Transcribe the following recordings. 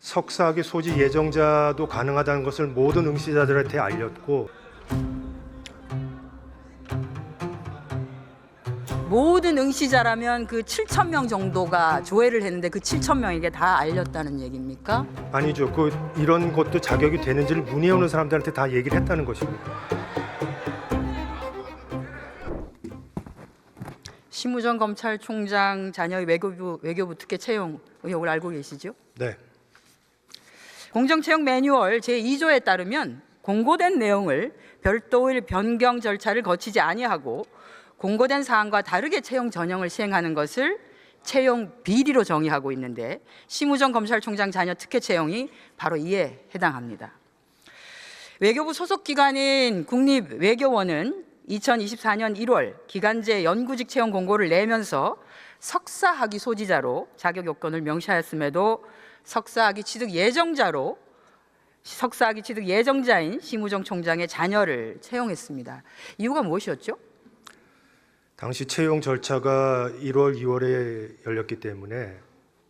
석사학위 소지 예정자도 가능하다는 것을 모든 응시자들한테 알렸고, 모든 응시자라면 그 7,000명 정도가 조회를 했는데 그 7,000명에게 다 알렸다는 얘기입니까? 아니죠. 이런 것도 자격이 되는지를 문의해 오는 사람들한테 다 얘기를 했다는 것입니다. 심우정 검찰총장 자녀의 외교부 특혜 채용 의혹을 알고 계시죠? 네. 공정채용 매뉴얼 제2조에 따르면 공고된 내용을 별도의 변경 절차를 거치지 아니하고 공고된 사항과 다르게 채용 전형을 시행하는 것을 채용 비리로 정의하고 있는데 심우정 검찰총장 자녀 특혜 채용이 바로 이에 해당합니다. 외교부 소속 기관인 국립외교원은 2024년 1월 기간제 연구직 채용 공고를 내면서 석사학위 소지자로 자격 요건을 명시하였음에도 석사학위 취득 예정자인 심우정 총장의 자녀를 채용했습니다. 이유가 무엇이었죠? 당시 채용 절차가 1월, 2월에 열렸기 때문에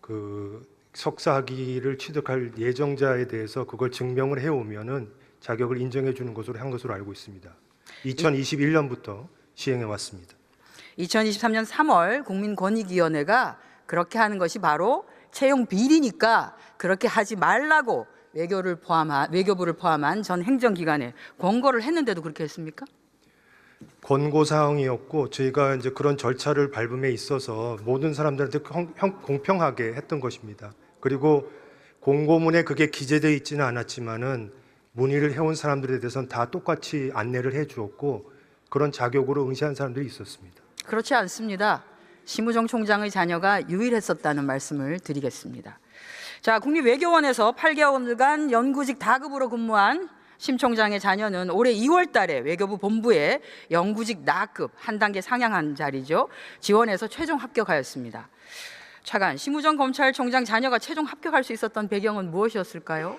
그 석사학위를 취득할 예정자에 대해서 그걸 증명을 해오면은 자격을 인정해 주는 것으로 한 것으로 알고 있습니다. 2021년부터 시행해 왔습니다. 2023년 3월 국민권익위원회가 그렇게 하는 것이 바로 채용 비리니까 그렇게 하지 말라고 외교부를 포함한 전 행정기관에 권고를 했는데도 그렇게 했습니까? 권고 사항이었고 저희가 이제 그런 절차를 밟음에 있어서 모든 사람들한테 공평하게 했던 것입니다. 그리고 공고문에 그게 기재되어 있지는 않았지만은 문의를 해온 사람들에 대해서는 다 똑같이 안내를 해주었고 그런 자격으로 응시한 사람들이 있었습니다. 그렇지 않습니다. 심우정 총장의 자녀가 유일했었다는 말씀을 드리겠습니다. 자, 국립외교원에서 8개월간 연구직 다급으로 근무한 심 총장의 자녀는 올해 2월 달에 외교부 본부에 연구직 나급 한 단계 상향한 자리죠. 지원해서 최종 합격하였습니다. 차관, 심우정 검찰총장 자녀가 최종 합격할 수 있었던 배경은 무엇이었을까요?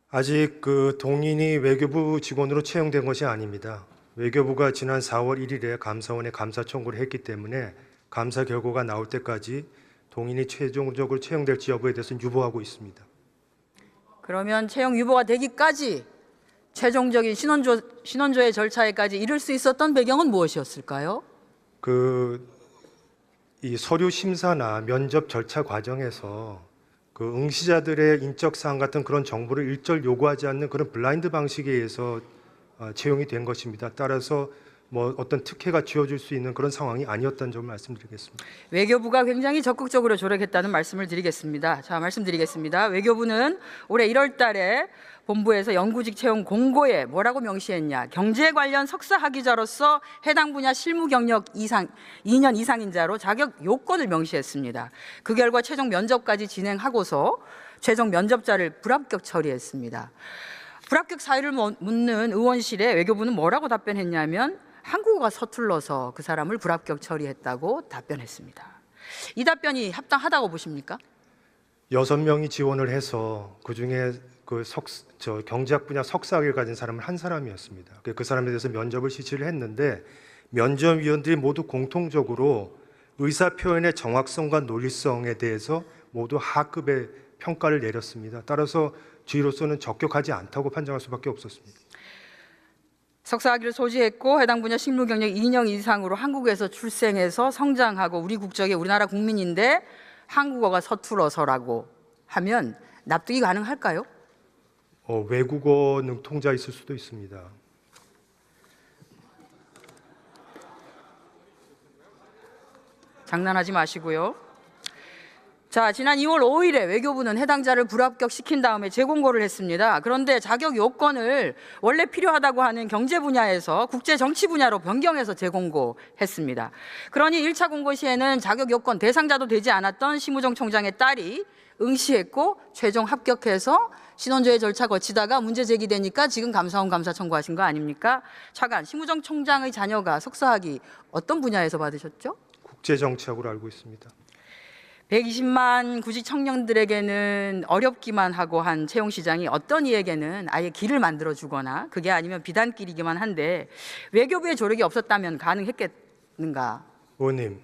아직 그 동인이 외교부 직원으로 채용된 것이 아닙니다. 외교부가 지난 4월 1일에 감사원에 감사 청구를 했기 때문에 감사 결과가 나올 때까지 동인이 최종적으로 채용될지 여부에 대해서는 유보하고 있습니다. 그러면 채용 유보가 되기까지 최종적인 신원조회 절차에까지 이를 수 있었던 배경은 무엇이었을까요? 이 서류 심사나 면접 절차 과정에서 그 응시자들의 인적 사항 같은 그런 정보를 일절 요구하지 않는 그런 블라인드 방식에 의해서 채용이 된 것입니다. 따라서 뭐 어떤 특혜가 쥐어질 수 있는 그런 상황이 아니었다는 점을 말씀드리겠습니다. 외교부가 굉장히 적극적으로 조력했다는 말씀을 드리겠습니다. 자, 말씀드리겠습니다. 외교부는 올해 1월 달에 본부에서 연구직 채용 공고에 뭐라고 명시했냐? 경제 관련 석사 학위자로서 해당 분야 실무 경력 2년 이상인 자로 자격 요건을 명시했습니다. 그 결과 최종 면접까지 진행하고서 최종 면접자를 불합격 처리했습니다. 불합격 사유를 묻는 의원실에 외교부는 뭐라고 답변했냐면 한국어가 서툴러서 그 사람을 불합격 처리했다고 답변했습니다. 이 답변이 합당하다고 보십니까? 6명이 지원을 해서 그중에 경제학 분야 석사학위를 가진 사람은 한 사람이었습니다. 그 사람에 대해서 면접을 실시를 했는데 면접위원들이 모두 공통적으로 의사 표현의 정확성과 논리성에 대해서 모두 하급의 평가를 내렸습니다. 따라서 저희로서는 적격하지 않다고 판정할 수밖에 없었습니다. 석사학위를 소지했고 해당 분야 실무 경력 2년 이상으로 한국에서 출생해서 성장하고 우리 국적의 우리나라 국민인데 한국어가 서툴어서라고 하면 납득이 가능할까요? 외국어 능통자 있을 수도 있습니다. 장난하지 마시고요. 자, 지난 2월 5일에 외교부는 해당자를 불합격시킨 다음에 재공고를 했습니다. 그런데 자격 요건을 원래 필요하다고 하는 경제 분야에서 국제 정치 분야로 변경해서 재공고했습니다. 그러니 1차 공고 시에는 자격 요건 대상자도 되지 않았던 심우정 총장의 딸이 응시했고 최종 합격해서 신원조회 절차 거치다가 문제 제기되니까 지금 감사원 감사 청구하신 거 아닙니까? 차관, 심우정 총장의 자녀가 석사학위 어떤 분야에서 받으셨죠? 국제 정치학으로 알고 있습니다. 120만 구직 청년들에게는 어렵기만 하고 한 채용 시장이 어떤 이에게는 아예 길을 만들어 주거나 그게 아니면 비단길이기만 한데 외교부의 조력이 없었다면 가능했겠는가? 의원님,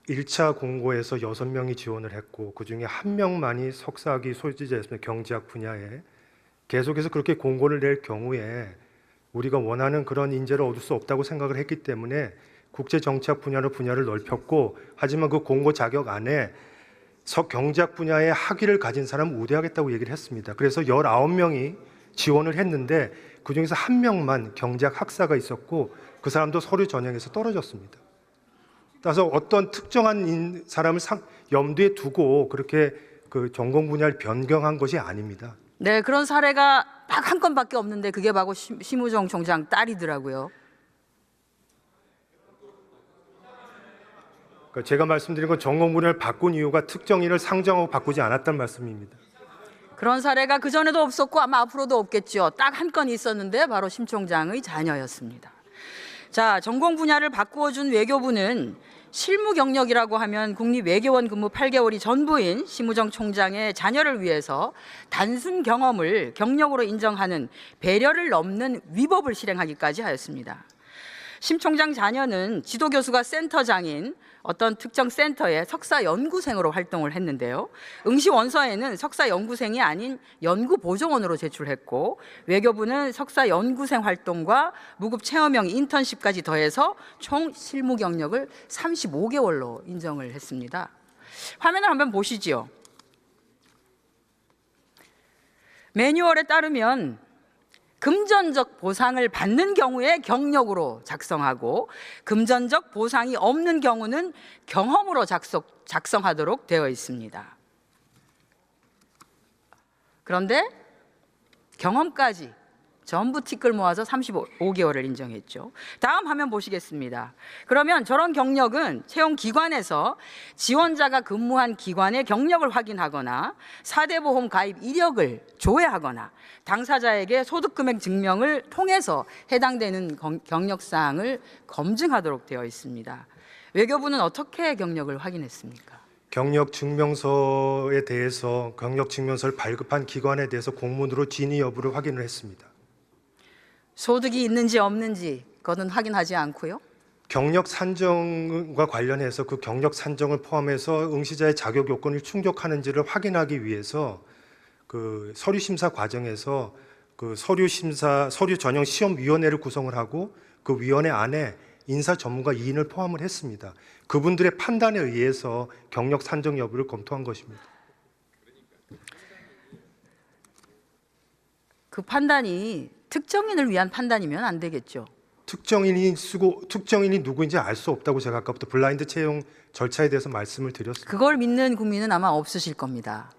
1차 공고에서 6명이 지원을 했고 그중에 1명만이 석사학위 소지자였습니다. 경제학 분야에. 계속해서 그렇게 공고를 낼 경우에 우리가 원하는 그런 인재를 얻을 수 없다고 생각을 했기 때문에 국제정치학 분야를 넓혔고, 하지만 그 공고 자격 안에 경제학 분야의 학위를 가진 사람을 우대하겠다고 얘기를 했습니다. 그래서 19명이 지원을 했는데 그중에서 1명만 경제학 학사가 있었고 그 사람도 서류 전형에서 떨어졌습니다. 따라서 어떤 특정한 사람을 염두에 두고 그렇게 그 전공 분야를 변경한 것이 아닙니다. 네, 그런 사례가 딱 한 건밖에 없는데 그게 바로 심우정 총장 딸이더라고요. 그러니까 제가 말씀드린 건 전공 분야를 바꾼 이유가 특정인을 상정하고 바꾸지 않았다는 말씀입니다. 그런 사례가 그전에도 없었고 아마 앞으로도 없겠죠. 딱 한 건 있었는데 바로 심 총장의 자녀였습니다. 자, 전공 분야를 바꾸어 준 외교부는 실무 경력이라고 하면 국립외교원 근무 8개월이 전부인 심우정 총장의 자녀를 위해서 단순 경험을 경력으로 인정하는 배려를 넘는 위법을 실행하기까지 하였습니다. 심 총장 자녀는 지도교수가 센터장인 어떤 특정 센터의 석사 연구생으로 활동을 했는데요. 응시 원서에는 석사 연구생이 아닌 연구보조원으로 제출했고, 외교부는 석사 연구생 활동과 무급 체험형 인턴십까지 더해서 총 실무 경력을 35개월로 인정을 했습니다. 화면을 한번 보시지요. 매뉴얼에 따르면 금전적 보상을 받는 경우에 경력으로 작성하고 금전적 보상이 없는 경우는 경험으로 작성하도록 되어 있습니다. 그런데 경험까지 전부 티끌 모아서 35개월을 인정했죠. 다음 화면 보시겠습니다. 그러면 저런 경력은 채용 기관에서 지원자가 근무한 기관의 경력을 확인하거나 4대 보험 가입 이력을 조회하거나 당사자에게 소득금액 증명을 통해서 해당되는 경력사항을 검증하도록 되어 있습니다. 외교부는 어떻게 경력을 확인했습니까? 경력증명서에 대해서 경력증명서를 발급한 기관에 대해서 공문으로 진위 여부를 확인을 했습니다. 소득이 있는지 없는지 그것은 확인하지 않고요. 경력 산정과 관련해서 그 경력 산정을 포함해서 응시자의 자격 요건을 충족하는지를 확인하기 위해서 그 서류 심사 과정에서 그 서류 전형 시험 위원회를 구성을 하고 그 위원회 안에 인사 전문가 2인을 포함을 했습니다. 그분들의 판단에 의해서 경력 산정 여부를 검토한 것입니다. 그 판단이 특정인을 위한 판단이면 안 되겠죠. 특정인이 누구인지 알 수 없다고 제가 아까부터 블라인드 채용 절차에 대해서 말씀을 드렸습니다. 그걸 믿는 국민은 아마 없으실 겁니다.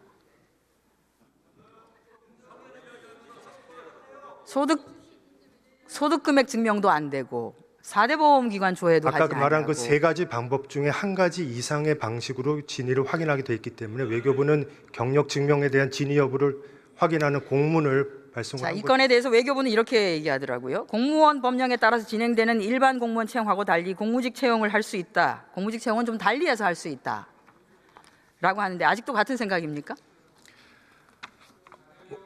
소득 금액 증명도 안 되고 4대 보험기관 조회도 하지 아까 말한 않고. 그 세 가지 방법 중에 한 가지 이상의 방식으로 진위를 확인하게 돼 있기 때문에 외교부는 경력 증명에 대한 진위 여부를 확인하는 공문을 발송을 자, 한 이 거죠. 건에 대해서 외교부는 이렇게 얘기하더라고요. 공무원 법령에 따라서 진행되는 일반 공무원 채용하고 달리 공무직 채용을 할 수 있다. 공무직 채용은 좀 달리해서 할 수 있다. 라고 하는데 아직도 같은 생각입니까?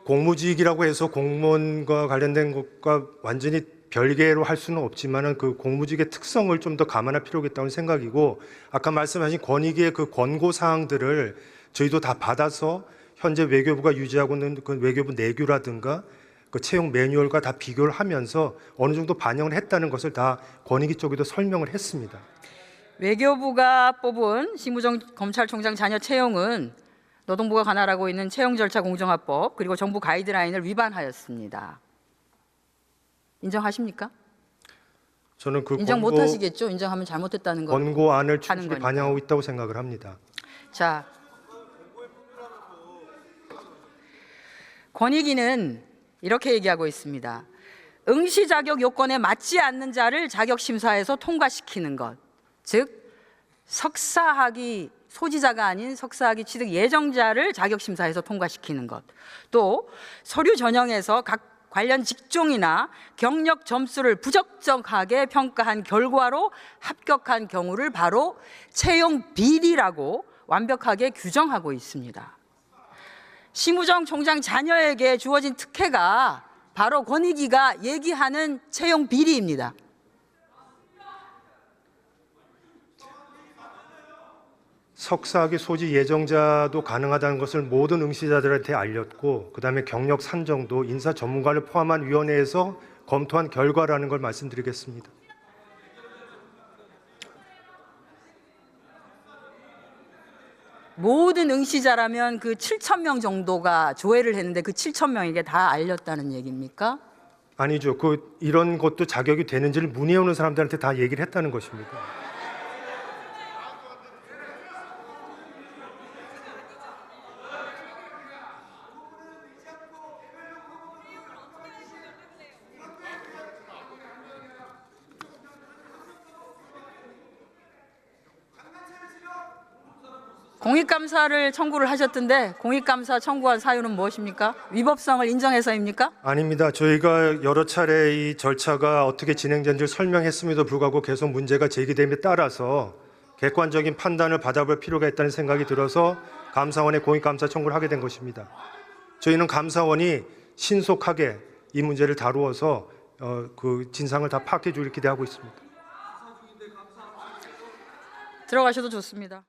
공무직이라고 해서 공무원과 관련된 것과 완전히 별개로 할 수는 없지만은 그 공무직의 특성을 좀 더 감안할 필요가 있다는 생각이고, 아까 말씀하신 권익위의 그 권고 사항들을 저희도 다 받아서 현재 외교부가 유지하고 있는 그 외교부 내규라든가 그 채용 매뉴얼과 다 비교를 하면서 어느 정도 반영을 했다는 것을 다 권익위 쪽에도 설명을 했습니다. 외교부가 뽑은 심우정 검찰총장 자녀 채용은 노동부가 관할하고 있는 채용 절차 공정화법 그리고 정부 가이드라인을 위반하였습니다. 인정하십니까? 저는 그 인정 못 하시겠죠? 인정하면 잘못했다는 거. 권고안을 충실히 거니까요. 반영하고 있다고 생각을 합니다. 자, 권익위는 이렇게 얘기하고 있습니다. 응시 자격 요건에 맞지 않는 자를 자격 심사에서 통과시키는 것, 즉 석사학위 소지자가 아닌 석사학위 취득 예정자를 자격 심사에서 통과시키는 것, 또 서류 전형에서 각 관련 직종이나 경력 점수를 부적정하게 평가한 결과로 합격한 경우를 바로 채용 비리라고 완벽하게 규정하고 있습니다. 심우정 총장 자녀에게 주어진 특혜가 바로 권익위가 얘기하는 채용 비리입니다. 석사학위 소지 예정자도 가능하다는 것을 모든 응시자들한테 알렸고, 그다음에 경력 산정도 인사 전문가를 포함한 위원회에서 검토한 결과라는 걸 말씀드리겠습니다. 모든 응시자라면 그 7,000명 정도가 조회를 했는데 그 7,000명에게 다 알렸다는 얘기입니까? 아니죠. 이런 것도 자격이 되는지를 문의해 오는 사람들한테 다 얘기를 했다는 것입니다. 공익감사를 청구를 하셨던데 공익감사 청구한 사유는 무엇입니까? 위법성을 인정해서입니까? 아닙니다. 저희가 여러 차례 이 절차가 어떻게 진행된지를 설명했음에도 불구하고 계속 문제가 제기됨에 따라서 객관적인 판단을 받아볼 필요가 있다는 생각이 들어서 감사원에 공익감사 청구를 하게 된 것입니다. 저희는 감사원이 신속하게 이 문제를 다루어서 그 진상을 다 파악해 주길 기대하고 있습니다. 들어가셔도 좋습니다.